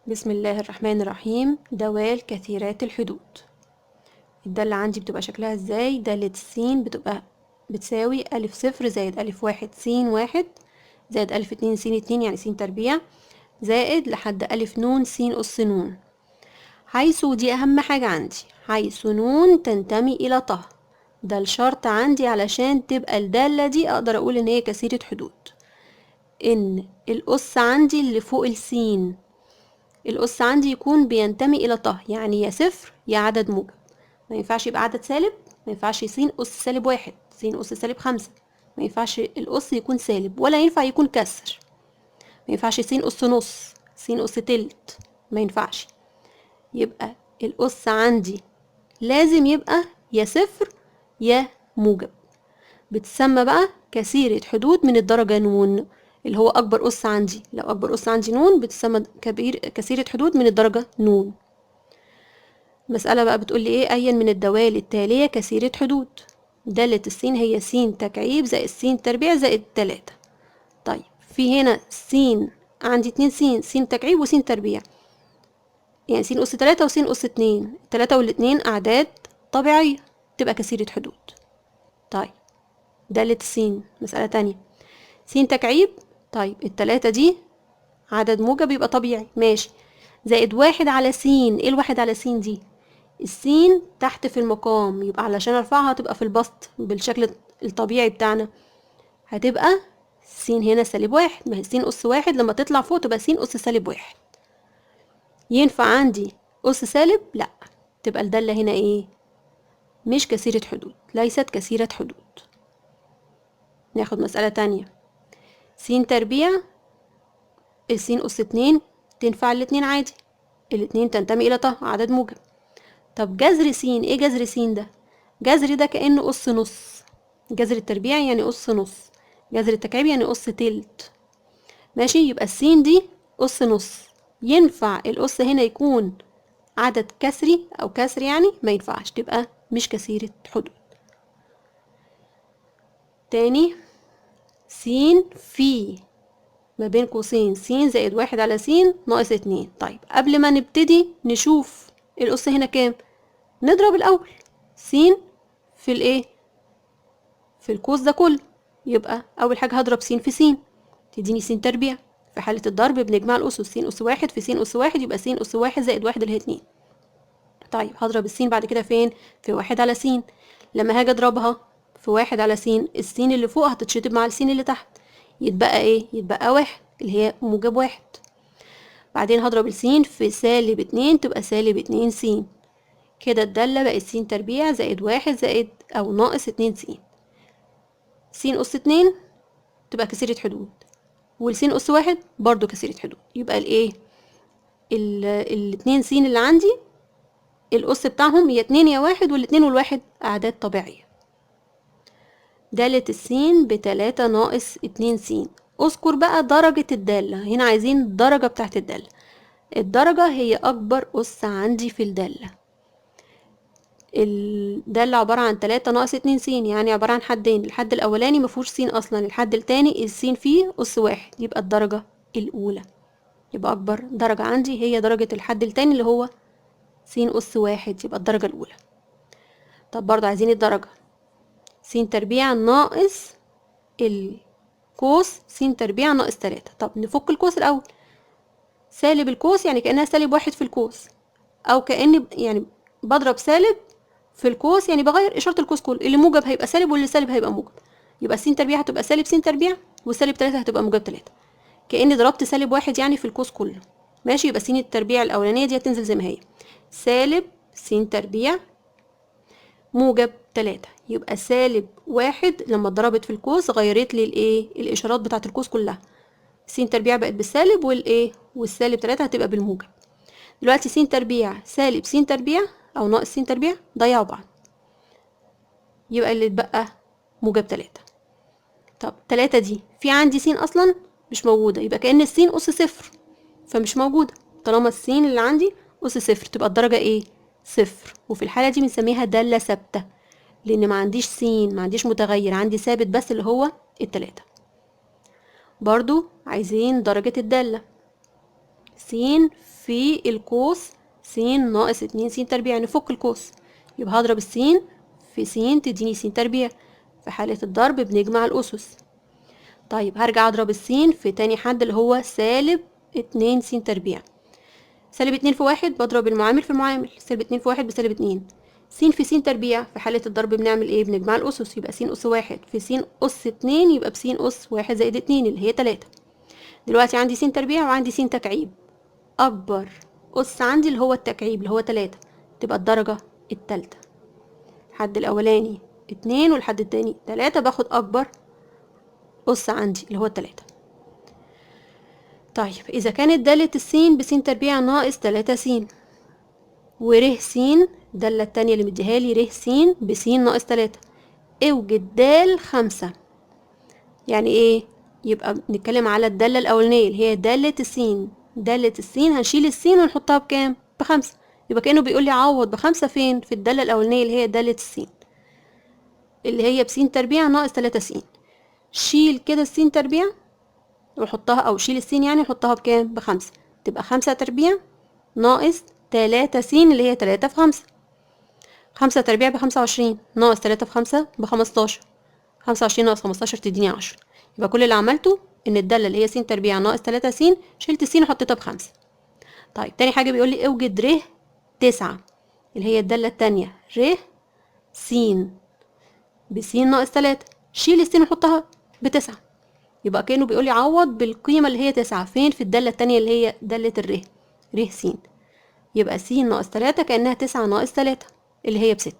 بسم الله الرحمن الرحيم. دوال كثيرات الحدود. الدالة عندي بتبقى شكلها ازاي؟ دالة السين بتبقى بتساوي ألف صفر زائد ألف واحد سين واحد زائد ألف اتنين سين اتنين يعني سين تربيع زائد لحد ألف نون سين أس نون، حيث دي أهم حاجة عندي، حيث نون تنتمي إلى طه. ده الشرط عندي علشان تبقى الدالة دي أقدر أقول إن هي كثيرة حدود، إن الأس عندي اللي فوق السين الأس عندي يكون بينتمي إلى طه، يعني يا صفر يا عدد موجب. ما ينفعش يبقى عدد سالب، ما ينفعش س أس سالب واحد، س أس سالب خمسة، ما ينفعش الأس يكون سالب، ولا ينفع يكون كسر. ما ينفعش س أس نص، س أس تلت، ما ينفعش. يبقى الأس عندي لازم يبقى يا صفر يا موجب. بتسمى بقى كثيرة حدود من الدرجة نون، اللي هو أكبر أس عندي. لو أكبر أس عندي نون بتسمى كثيرة حدود من الدرجة نون. مسألة بقى بتقول لي ايه؟ أيا من الدوال التالية كثيرة حدود. دالة السين هي س تكعيب زائد س تربيع زائد تلاتة. طيب في هنا س، عندي اتنين س تكعيب وس تربيع، يعني س أس تلاتة وس أس اتنين، التلاتة والاتنين أعداد طبيعية تبقى كثيرة حدود. طيب دالة السين مسألة تانية، س تكعيب، طيب التلاتة دي عدد موجب يبقى طبيعي ماشي، زائد واحد على س. ايه الواحد على س دي؟ السين تحت في المقام، يبقى علشان ارفعها تبقى في البسط بالشكل الطبيعي بتاعنا، هتبقى س هنا سالب واحد. ما هي س أس واحد لما تطلع فوق تبقى س أس سالب واحد. ينفع عندي أس سالب؟ لأ، تبقى الدالة هنا ايه؟ مش كثيرة حدود، ليست كثيرة حدود. ناخد مسألة تانية، س تربيع الس أس اتنين، تنفع الاتنين عادي، الاتنين تنتمي إلى طه عدد موجب. طب جذر س، ايه جذر س ده؟ جذر ده كأنه أس نص، جذر التربيع يعني أس نص، جذر التكعيب يعني أس تلت. ماشي، يبقى السين دي أس نص. ينفع الأس هنا يكون عدد كسري أو كسر؟ يعني ما ينفعش، تبقى مش كثيرة حدود. تاني، س في ما بين قوسين س زائد واحد على س ناقص اتنين. طيب قبل ما نبتدي نشوف الأس هنا كام، نضرب الأول س في الإيه؟ في القوس ده كله. يبقى أول حاجة هضرب س في س تديني س تربيع. في حالة الضرب بنجمع الأسس، س أس واحد في س أس واحد يبقى س أس واحد زائد واحد اللي هي اتنين. طيب هضرب السين بعد كده فين؟ في واحد على س. لما هاجي أضربها في واحد على س، السين اللي فوق هتتشطب مع السين اللي تحت، يتبقى ايه؟ يتبقى واحد اللي هي موجب واحد. بعدين هضرب السين في سالب اتنين تبقى سالب اتنين س. كده الدالة بقت س تربيع زائد واحد زائد أو ناقص اتنين س. س أس اتنين تبقى كثيرة حدود، والسين أس واحد برضو كثيرة حدود. يبقى الايه؟ الاتنين س اللي عندي الأس بتاعهم يا اتنين يا واحد، والاتنين والواحد أعداد طبيعية. دالة السين بتلاتة ناقص اتنين س. اذكر بقى درجة الدالة، هنا عايزين الدرجة بتاعت الدالة. الدرجة هي أكبر أس عندي في الدالة. الدالة عبارة عن تلاتة ناقص اتنين س، يعني عبارة عن حدين، الحد الأولاني مفهوش س أصلا، الحد التاني السين فيه أس واحد، يبقى الدرجة الأولى. يبقى أكبر درجة عندي هي درجة الحد التاني اللي هو س أس واحد، يبقى الدرجة الأولى. طب برضه عايزين الدرجة، س تربيع ناقص القوس س تربيع ناقص تلاتة. طب نفك القوس الأول، سالب القوس يعني كأنها سالب واحد في القوس، أو كأني يعني بضرب سالب في القوس، يعني بغير إشارة القوس كله، اللي موجب هيبقى سالب واللي سالب هيبقى موجب. يبقى س تربيع هتبقى سالب س تربيع، وسالب تلاتة هتبقى موجب تلاتة، كأني ضربت سالب واحد يعني في القوس كله. ماشي، يبقى س التربيع الأولانية دي هتنزل زي ما هي، سالب س تربيع موجب تلاتة، يبقى سالب واحد لما اتضربت في القوس غيرت لي الايه؟ الاشارات بتاعت القوس كلها. س تربيع بقت بالسالب والايه؟ والسالب تلاتة هتبقى بالموجب. دلوقتي س تربيع سالب س تربيع او ناقص س تربيع ضيعوا بعض، يبقى اللي اتبقى موجب تلاتة. طب تلاتة دي في عندي س اصلا مش موجودة، يبقى كأن السين أس صفر، فمش موجودة. طالما السين اللي عندي أس صفر تبقى الدرجة ايه؟ صفر. وفي الحالة دي بنسميها دالة ثابتة، لأن ما عنديش س، ما عنديش متغير، عندي ثابت بس اللي هو التلاتة. برضو عايزين درجة الدالة، س في القوس س ناقص 2 س تربيع، نفك القوس، يبقى هضرب السين في س تديني س تربيع. في حالة الضرب بنجمع الأسس. طيب هرجع أضرب السين في تاني حد اللي هو سالب 2 س تربيع. سالب 2 في 1 بضرب المعامل في المعامل، سالب 2 في 1 بسالب 2. س في س تربيع، في حالة الضرب بنعمل ايه؟ بنجمع الأسس، يبقى س أس 1 في س أس 2 يبقى بس أس 1 زائد 2 اللي هي 3. دلوقتي عندي س تربيع وعندي س تكعيب، أكبر أس عندي اللي هو التكعيب اللي هو 3، تبقى الدرجة التالتة. الحد الأولاني 2 والحد التاني 3، باخد أكبر أس عندي اللي هو 3. طيب إذا كانت دالة السين بس تربيع ناقص 3 س، وره س الدالة التانية اللي مديهالي ره س بس ناقص 3، اوجد دال 5. يعني ايه؟ يبقى بنتكلم على الدالة الأولانية اللي هي دالة السين. دالة السين هنشيل السين ونحطها بكام؟ ب5. يبقى كأنه بيقول لي عوض ب5 فين؟ في الدالة الأولانية اللي هي دالة السين اللي هي بس تربيع ناقص 3 س. شيل كده السين تربيع وحطها، أو شيل السين يعني وحطها بكام؟ ب5. تبقى 5 تربيع ناقص 3 س اللي هي 3 في 5. 5 تربيع ب25 ناقص 3 في 5 ب15. 25 ناقص 15 تديني 10. يبقى كل اللي عملته ان الدالة اللي هي س تربيع ناقص 3 س شلت الس وحطيتها ب5. طيب تاني حاجة بيقول لي اوجد ر 9 اللي هي الدالة التانية ر س بس ناقص 3، شيل الس وحطها ب9. يبقى كأنه بيقول لي عوض بالقيمة اللي هي 9 فين؟ في الدالة التانية اللي هي دالة الر، ر س. يبقى س ناقص 3 كأنها 9 ناقص 3 اللي هي ب6.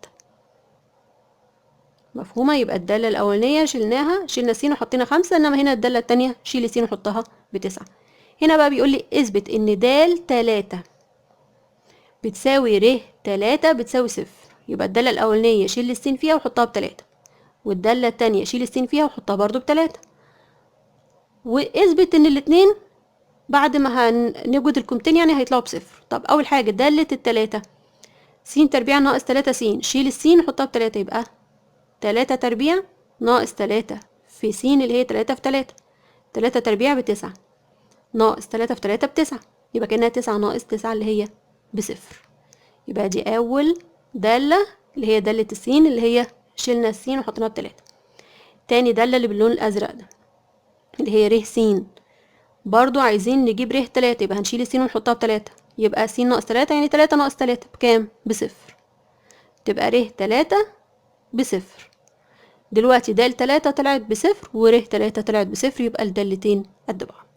مفهومة؟ يبقى الدالة الأولانية شلناها، شلنا س وحطينا 5، إنما هنا الدالة التانية شيل س وحطها ب9. هنا بقى بيقول لي اثبت إن د 3 بتساوي ر 3 بتساوي 0. يبقى الدالة الأولانية شيل الس فيها وحطها ب3، والدالة التانية شيل الس فيها وحطها برضو ب3. واثبت إن الاتنين بعد ما هنوجد القيمتين يعني هيطلعوا ب0. طب أول حاجة دالة ال3 س تربيع ناقص 3 س، شيل الس وحطها ب3، يبقى 3 تربيع ناقص 3 في س اللي هي 3 في 3. 3 تربيع ب9 ناقص 3 في 3 ب9، يبقى كأنها 9 ناقص 9 اللي هي ب0. يبقى دي أول دالة اللي هي دالة السين اللي هي شلنا السين وحطيناها ب3. تاني دالة اللي باللون الأزرق ده اللي هي ر س، برضو عايزين نجيب ر 3، يبقى هنشيل السين ونحطها ب3، يبقى س ناقص 3 يعني 3 ناقص 3 بكام؟ ب0. تبقى ر 3 ب0. دلوقتي د 3 طلعت ب0 ور 3 طلعت ب0، يبقى الدالتين قد بعض.